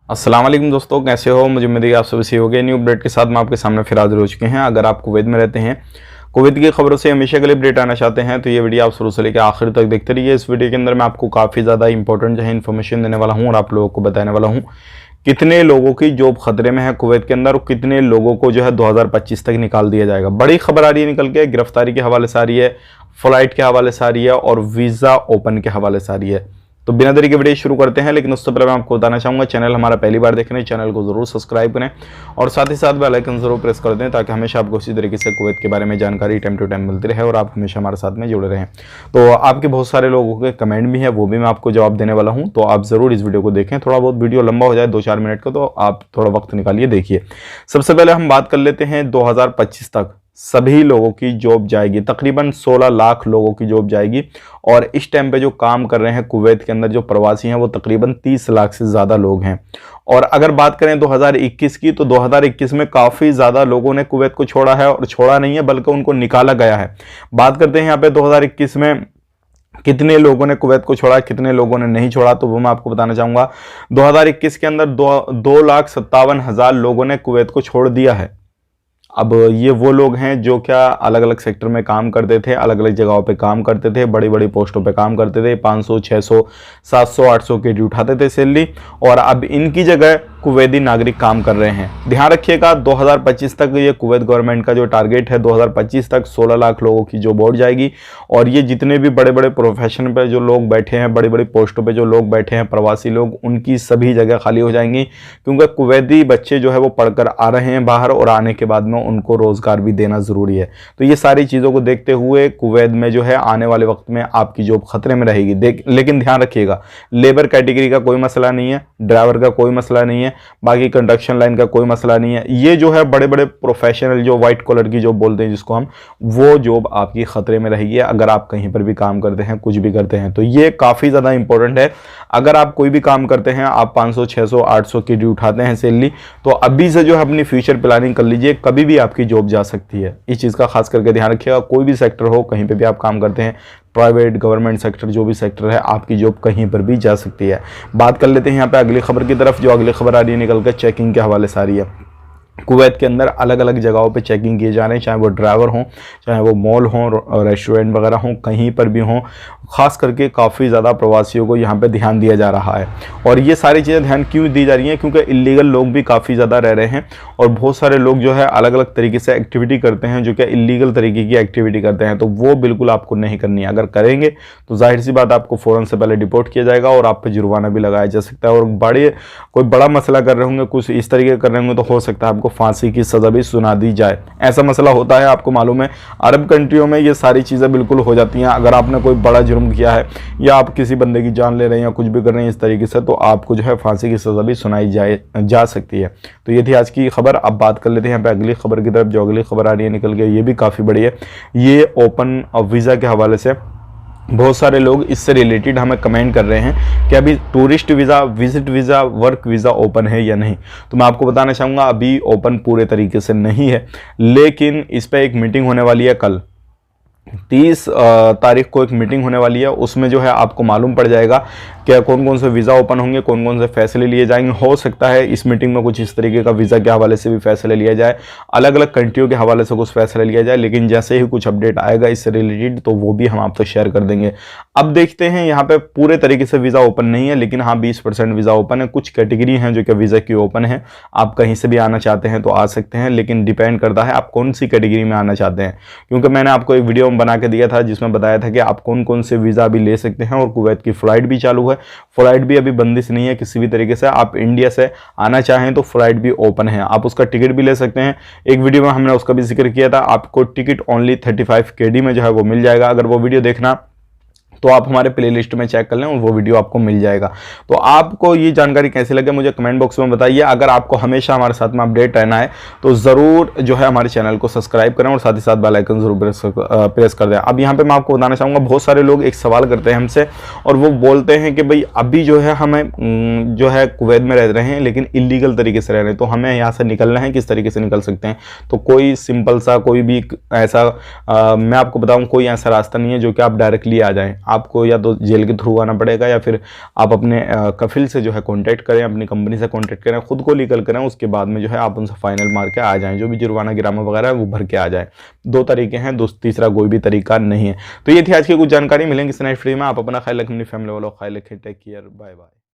अस्सलाम वालेकुम दोस्तों, कैसे हो? मुझे उम्मीद है आप सभी सही हो गए। न्यू अपडेट के साथ मैं आपके सामने फिर हाजिर हो चुके हैं। अगर आप कुवैत में रहते हैं, कुवैत की खबरों से हमेशा के लिए अपडेट आना चाहते हैं तो ये वीडियो आप शुरू से लेकर आखिर तक देखते रहिए। इस वीडियो के अंदर मैं आपको काफ़ी ज़्यादा इंपॉर्टेंट जो है इन्फॉर्मेशन देने वाला हूँ और आप लोगों को बताने वाला हूँ कितने लोगों की जॉब खतरे में है कुवैत के अंदर और कितने लोगों को जो है 2025 तक निकाल दिया जाएगा। बड़ी खबर आ रही है निकल के, गिरफ्तारी के हवाले से आ रही है, फ्लाइट के हवाले से आ रही है और वीज़ा ओपन के हवाले से आ रही है। तो बिना देरी के वीडियो शुरू करते हैं, लेकिन उससे पहले मैं आपको बताना चाहूँगा चैनल हमारा पहली बार देख रहे हैं, चैनल को जरूर सब्सक्राइब करें और साथ ही साथ बेल आइकन जरूर प्रेस कर दें ताकि हमेशा आपको इसी तरीके से कुवैत के बारे में जानकारी टाइम टू टाइम मिलती रहे और आप हमेशा हमारे साथ में जुड़े रहें। तो आपके बहुत सारे लोगों के कमेंट भी है, वो भी मैं आपको जवाब देने वाला हूँ, तो आप ज़रूर इस वीडियो को देखें। थोड़ा बहुत वीडियो लंबा हो जाए 2-4 मिनट का, तो आप थोड़ा वक्त निकालिए देखिए। सबसे पहले हम बात कर लेते हैं 2025 तक सभी लोगों की जॉब जाएगी, तकरीबन 16 लाख लोगों की जॉब जाएगी और इस टाइम पे जो काम कर रहे हैं कुवैत के अंदर जो प्रवासी हैं वो तकरीबन 30 लाख से ज़्यादा लोग हैं। और अगर बात करें 2021 की, तो 2021 में काफ़ी ज़्यादा लोगों ने कुवैत को छोड़ा है और छोड़ा नहीं है बल्कि उनको निकाला गया है। बात करते हैं यहाँ पे 2021 में कितने लोगों ने कुवैत को छोड़ा, कितने लोगों ने नहीं छोड़ा, तो वो मैं आपको बताना चाहूँगा। 2021 के अंदर 2,57,000 लोगों ने कुवैत को छोड़ दिया है। अब ये वो लोग हैं जो क्या अलग अलग सेक्टर में काम करते थे, अलग अलग जगहों पे काम करते थे, बड़ी बड़ी पोस्टों पे काम करते थे, 500, 600, 700, 800 के उठाते थे सैलरी, और अब इनकी जगह कुवैती नागरिक काम कर रहे हैं। ध्यान रखिएगा 2025 तक ये कुवैत गवर्नमेंट का जो टारगेट है 2025 तक 16 लाख लोगों की जॉब बढ़ जाएगी। और ये जितने भी बड़े बड़े प्रोफेशन पे जो लोग बैठे हैं, बड़ी बड़ी पोस्टों पे जो लोग बैठे हैं प्रवासी लोग, उनकी सभी जगह खाली हो जाएंगी, क्योंकि कुवैती बच्चे जो है वो पढ़कर आ रहे हैं बाहर और आने के बाद में उनको रोजगार भी देना जरूरी है। तो ये सारी चीज़ों को देखते हुए कुवैत में जो है आने वाले वक्त में आपकी जॉब खतरे में रहेगी। लेकिन ध्यान रखिएगा, लेबर कैटेगरी का कोई मसला नहीं है, ड्राइवर का कोई मसला नहीं है, बाकी कंस्ट्रक्शन लाइन का कोई मसला नहीं है। ये जो है बड़े बड़े प्रोफेशनल जो व्हाइट कॉलर की जॉब बोलते हैं जिसको हम, वो जॉब आपकी खतरे में रहेगी अगर आप कहीं पर भी काम करते हैं, कुछ भी करते हैं। तो ये काफ़ी ज़्यादा इंपॉर्टेंट है। अगर आप कोई भी काम करते हैं, आप 500, 600, 800 की ड्यू उठाते हैं सैलरी, तो अभी से जो है अपनी फ्यूचर प्लानिंग कर लीजिए, कभी भी आपकी जॉब जा सकती है। इस चीज़ का खास करके ध्यान रखिएगा। कोई भी सेक्टर हो, कहीं पे भी आप काम करते हैं, प्राइवेट, गवर्नमेंट सेक्टर, जो भी सेक्टर है, आपकी जॉब कहीं पर भी जा सकती है। बात कर लेते हैं यहाँ पे अगली खबर की तरफ। जो अगली खबर आ रही है निकल कर चेकिंग के हवाले से आ रही है। कुवैत के अंदर अलग अलग जगहों पे चेकिंग किए जा रहे हैं, चाहे वो ड्राइवर हों, चाहे वो मॉल हों, रेस्टोरेंट वगैरह हों, कहीं पर भी हों। खास करके काफ़ी ज़्यादा प्रवासियों को यहाँ पे ध्यान दिया जा रहा है। और ये सारी चीज़ें ध्यान क्यों दी जा रही हैं? क्योंकि इलीगल लोग भी काफ़ी ज़्यादा रह रहे हैं और बहुत सारे लोग जो है अलग अलग तरीके से एक्टिविटी करते हैं, जो कि इलीगल तरीके की एक्टिविटी करते हैं। तो वो बिल्कुल आपको नहीं करनी है। अगर करेंगे तो जाहिर सी बात आपको फ़ौरन से पहले डिपोर्ट किया जाएगा और आप पर जुर्माना भी लगाया जा सकता है। और कोई बड़ा मसला कर रहे होंगे, कुछ इस तरीके कर रहे होंगे, तो हो सकता है आपको फांसी की सज़ा भी सुना दी जाए। ऐसा मसला होता है, आपको मालूम है अरब कंट्रियों में ये सारी चीज़ें बिल्कुल हो जाती हैं। अगर आपने कोई बड़ा जुर्म किया है या आप किसी बंदे की जान ले रहे हैं या कुछ भी कर रहे हैं इस तरीके से, तो आपको जो है फांसी की सज़ा भी सुनाई जा सकती है। तो ये थी आज की खबर। अब बात कर लेते हैं यहाँ पे अगली खबर की तरफ। जो अगली खबर आ रही है निकल के, ये भी काफ़ी बड़ी है। ये ओपन वीज़ा के हवाले से बहुत सारे लोग इससे रिलेटेड हमें कमेंट कर रहे हैं कि अभी tourist visa, visit visa, work visa open है या नहीं। तो मैं आपको बताना चाहूँगा अभी ओपन पूरे तरीके से नहीं है, लेकिन इस पर एक मीटिंग होने वाली है कल 30 तारीख को एक मीटिंग होने वाली है। उसमें जो है आपको मालूम पड़ जाएगा कि कौन कौन से वीज़ा ओपन होंगे, कौन कौन से फैसले लिए जाएंगे। हो सकता है इस मीटिंग में कुछ इस तरीके का वीज़ा के हवाले से भी फैसले लिया जाए, अलग अलग कंट्रियों के हवाले से कुछ फैसले लिया जाए। लेकिन जैसे ही कुछ अपडेट आएगा इससे रिलेटेड तो वो भी हम आपसे शेयर कर देंगे। अब देखते हैं, यहाँ पे पूरे तरीके से वीज़ा ओपन नहीं है, लेकिन हाँ 20% वीज़ा ओपन है। कुछ कैटेगरी हैं जो कि वीज़ा की ओपन है, आप कहीं से भी आना चाहते हैं तो आ सकते हैं, लेकिन डिपेंड करता है आप कौन सी कैटेगरी में आना चाहते हैं। क्योंकि मैंने आपको एक वीडियो बना के दिया था जिसमें बताया था कि आप कौन कौन से वीज़ा अभी ले सकते हैं। और कुवैत की फ़्लाइट भी चालू है, फ़्लाइट भी अभी बंदिश नहीं है किसी भी तरीके से। आप इंडिया से आना चाहें तो फ़्लाइट भी ओपन है, आप उसका टिकट भी ले सकते हैं। एक वीडियो में हमने उसका भी जिक्र किया था। आपको टिकट ओनली 35 KD में जो है वो मिल जाएगा। अगर वो वीडियो देखना तो आप हमारे प्लेलिस्ट में चेक कर लें और वो वीडियो आपको मिल जाएगा। तो आपको ये जानकारी कैसी लगे मुझे कमेंट बॉक्स में बताइए। अगर आपको हमेशा हमारे साथ में अपडेट रहना है तो ज़रूर जो है हमारे चैनल को सब्सक्राइब करें और साथ ही साथ बेल आइकन जरूर प्रेस कर दें। अब यहाँ पे मैं आपको बताना चाहूँगा, बहुत सारे लोग एक सवाल करते हैं हमसे और वो बोलते हैं कि भाई अभी जो है हमें जो है कुवैत में रह रहे हैं लेकिन इलीगल तरीके से रह रहे हैं, तो हमें यहाँ से निकलना है, किस तरीके से निकल सकते हैं। तो कोई सिंपल सा कोई भी ऐसा मैं आपको बताऊँ, कोई ऐसा रास्ता नहीं है जो कि आप डायरेक्टली आ जाएँ। आपको या तो जेल के थ्रू आना पड़ेगा या फिर आप अपने कफिल से जो है कॉन्टैक्ट करें, अपनी कंपनी से कॉन्टैक्ट करें, खुद को लीगल करें, उसके बाद में जो है आप उनसे फाइनल मार के आ जाएँ, जो भी जुर्माना गिरामा वगैरह है वो भर के आ जाए। 2 तरीके हैं, तीसरा कोई भी तरीका नहीं है। तो ये थी आज की कुछ जानकारी। मिलेंगे इस नेक्स्ट वीडियो में। आप अपना ख्याल रखें, अपनी फैमिली वालों का ख्याल रखें। Take care, bye bye.